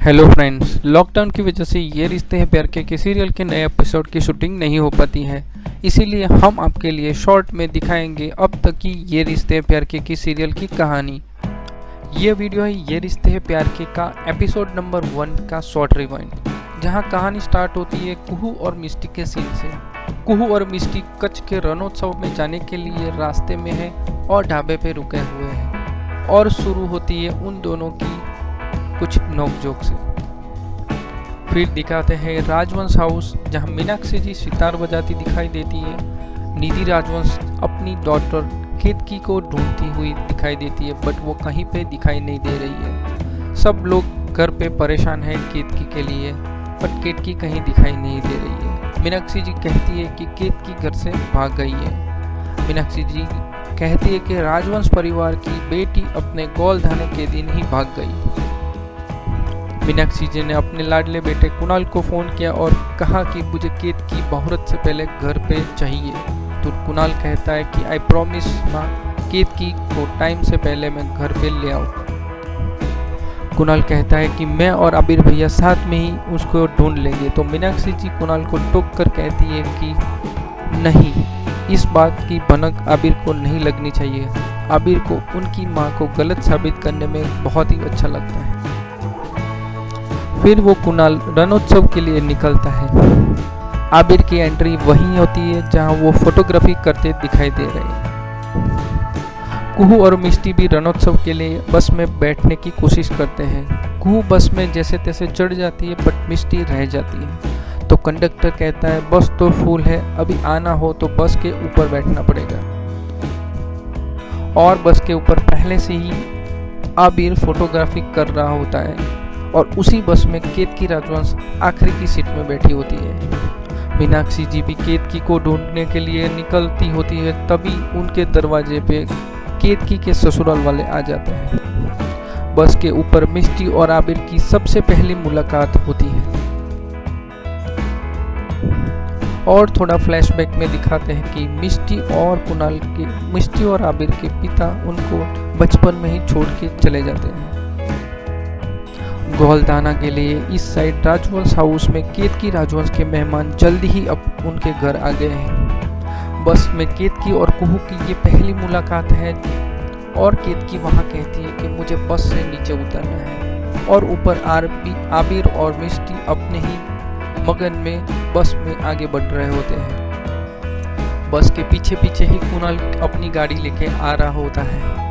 Hello friends, lockdown की वजह से ये रिश्ते हैं प्यार के सीरियल के नए एपिसोड की शूटिंग नहीं हो पाती है। इसीलिए हम आपके लिए शॉर्ट में दिखाएंगे अब तक की ये रिश्ते हैं प्यार के सीरियल की कहानी। ये वीडियो है ये रिश्ते हैं प्यार के का एपिसोड नंबर 1 का शॉर्ट रिवाइंड, जहां कहानी स्टार्ट होती है कुहू और मिष्टी के सीन से। कुहू और मिष्टी कच्छ के रणोत्सव में जाने के लिए रास्ते में है और ढाबे पे रुके हुए हैं और शुरू होती है उन दोनों की कुछ नोकझोंक से। फिर दिखाते हैं राजवंश हाउस, जहां मीनाक्षी जी सितार बजाती दिखाई देती है। निधि राजवंश अपनी डॉटर केतकी को ढूंढती हुई दिखाई देती है, बट वो कहीं पे दिखाई नहीं दे रही है। सब लोग घर पे परेशान हैं केतकी के लिए, बट केतकी कहीं दिखाई नहीं दे रही है। मीनाक्षी जी कहती है कि केतकी घर से भाग गई है। मीनाक्षी जी कहती है कि राजवंश परिवार की बेटी अपने गोलधाने के दिन ही भाग गई। मीनाक्षी जी ने अपने लाडले बेटे कुणाल को फ़ोन किया और कहा कि मुझे केतकी बहुरत से पहले घर पे चाहिए। तो कुणाल कहता है कि आई प्रॉमिस माँ, केतकी को टाइम से पहले मैं घर पे ले आऊँ। कुणाल कहता है कि मैं और आबिर भैया साथ में ही उसको ढूंढ लेंगे। तो मीनाक्षी जी कुणाल को टोक कर कहती है कि नहीं, इस बात की भनक आबिर को नहीं लगनी चाहिए। आबिर को उनकी माँ को गलत साबित करने में बहुत ही अच्छा लगता है। फिर वो कुणाल रणोत्सव के लिए निकलता है। आबिर की एंट्री वहीं होती है जहां वो फोटोग्राफी करते दिखाई दे रहे हैं। कुहू और मिष्टी भी रणोत्सव के लिए बस में बैठने की कोशिश करते हैं। कुहू बस में जैसे तैसे चढ़ जाती है, बट मिष्टी रह जाती है। तो कंडक्टर कहता है बस तो फुल है, अभी आना हो तो बस के ऊपर बैठना पड़ेगा। और बस के ऊपर पहले से ही आबिर फोटोग्राफी कर रहा होता है और उसी बस में केतकी राजवंश आखिरी की सीट में बैठी होती है। मीनाक्षी जी भी केतकी को ढूंढने के लिए निकलती होती है, तभी उनके दरवाजे पे केतकी के ससुराल वाले आ जाते हैं। बस के ऊपर मिष्टी और आबिर की सबसे पहली मुलाकात होती है। और थोड़ा फ्लैशबैक में दिखाते हैं कि मिष्टी और आबिर के पिता उनको बचपन में ही छोड़ के चले जाते हैं। गोलदाना के लिए इस साइड राजवंश हाउस में केतकी राजवंश के मेहमान जल्दी ही अब उनके घर आ गए हैं। बस में केतकी और कुहू की ये पहली मुलाकात है और केतकी वहां कहती है कि मुझे बस से नीचे उतरना है, और ऊपर आबिर और मिष्टी अपने ही मगन में बस में आगे बढ़ रहे होते हैं। बस के पीछे पीछे ही कुणाल अपनी गाड़ी लेके आ रहा होता है।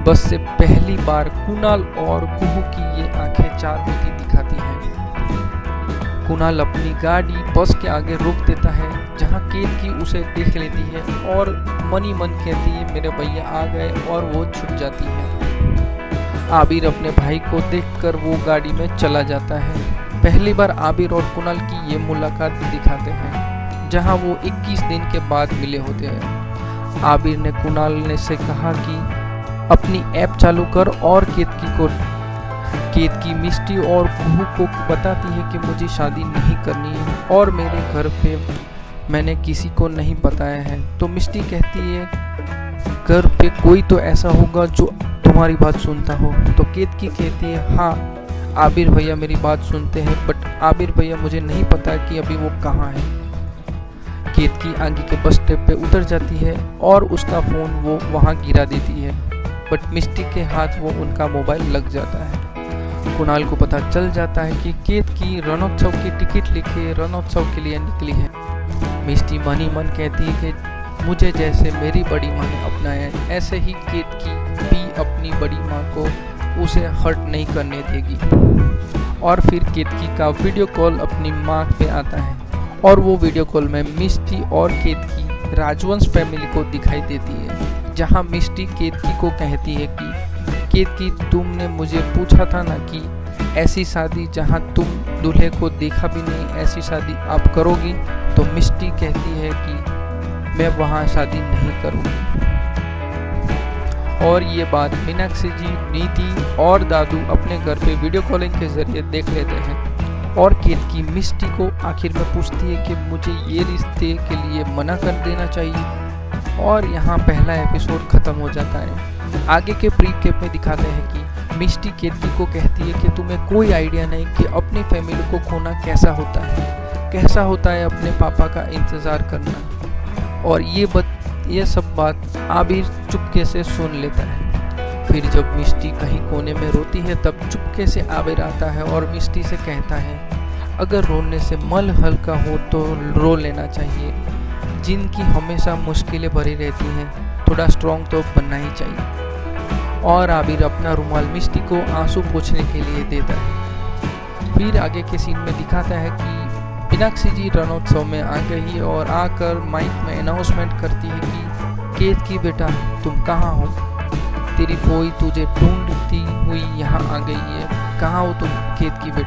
बस से पहली बार कुणाल और कुहू की ये आंखें चार होती दिखाती हैं। कुणाल अपनी गाड़ी बस के आगे रोक देता है, जहां केतकी उसे देख लेती है और मनी मन कहती है मेरे भैया आ गए, और वो छुप जाती है। आबिर अपने भाई को देखकर वो गाड़ी में चला जाता है। पहली बार आबिर और कुणाल की ये मुलाकात दिखाते हैं, जहां वो 21 दिन के बाद मिले होते हैं। आबिर ने कुणाल ने से कहा कि अपनी ऐप चालू कर, और केतकी मिष्टी और कुहू को बताती है कि मुझे शादी नहीं करनी है और मेरे घर पे मैंने किसी को नहीं बताया है। तो मिष्टी कहती है घर पे कोई तो ऐसा होगा जो तुम्हारी बात सुनता हो। तो केतकी कहती है हाँ, आबिर भैया मेरी बात सुनते हैं, बट आबिर भैया मुझे नहीं पता कि अभी वो कहाँ है। केतकी आगे के बस स्टॉप पे उतर जाती है और उसका फ़ोन वो वहाँ गिरा देती है, बट मिष्टी के हाथ वो उनका मोबाइल लग जाता है। कुणाल को पता चल जाता है कि केतकी रणोत्सव की टिकट लेके रणोत्सव के लिए निकली है। मिष्टी मन ही मन कहती है कि मुझे जैसे मेरी बड़ी माँ ने अपनाया है, ऐसे ही केतकी भी अपनी बड़ी माँ को उसे हर्ट नहीं करने देगी। और फिर केतकी का वीडियो कॉल अपनी माँ पे आता है, और वो वीडियो कॉल में मिष्टी और केतकी राजवंश फैमिली को दिखाई देती है, जहां मिष्टी केतकी को कहती है कि केतकी तुमने मुझे पूछा था ना कि ऐसी शादी जहां तुम दूल्हे को देखा भी नहीं, ऐसी शादी आप करोगी। तो मिष्टी कहती है कि मैं वहां शादी नहीं करूँगी। और ये बात मीनाक्षी जी, नीति और दादू अपने घर पे वीडियो कॉलिंग के जरिए देख लेते हैं। और केतकी मिष्टी को आखिर में पूछती है कि मुझे ये रिश्ते के लिए मना कर देना चाहिए। और यहाँ पहला एपिसोड ख़त्म हो जाता है। आगे के प्रीकेप में दिखाते हैं कि मिष्टी केतकी को कहती है कि तुम्हें कोई आइडिया नहीं कि अपनी फैमिली को खोना कैसा होता है अपने पापा का इंतज़ार करना। और ये सब बात आबिर चुपके से सुन लेता है। फिर जब मिष्टी कहीं कोने में रोती है तब चुपके से आबिर आता है और मिष्टी से कहता है, अगर रोने से मन हल्का हो तो रो लेना चाहिए। जिनकी हमेशा मुश्किलें भरी रहती हैं, थोड़ा स्ट्रॉन्ग तो बनना ही चाहिए। और आबिर अपना रुमाल मिष्टी को आंसू पोंछने के लिए देता है। फिर आगे के सीन में दिखाता है कि मीनाक्षी जी रणोत्सव में आ गई और आकर माइक में अनाउंसमेंट करती है कि केतकी बेटा तुम कहाँ हो, तेरी कोई तुझे ढूंढती हुई यहाँ आ गई है, कहाँ हो तुम केतकी बेटा।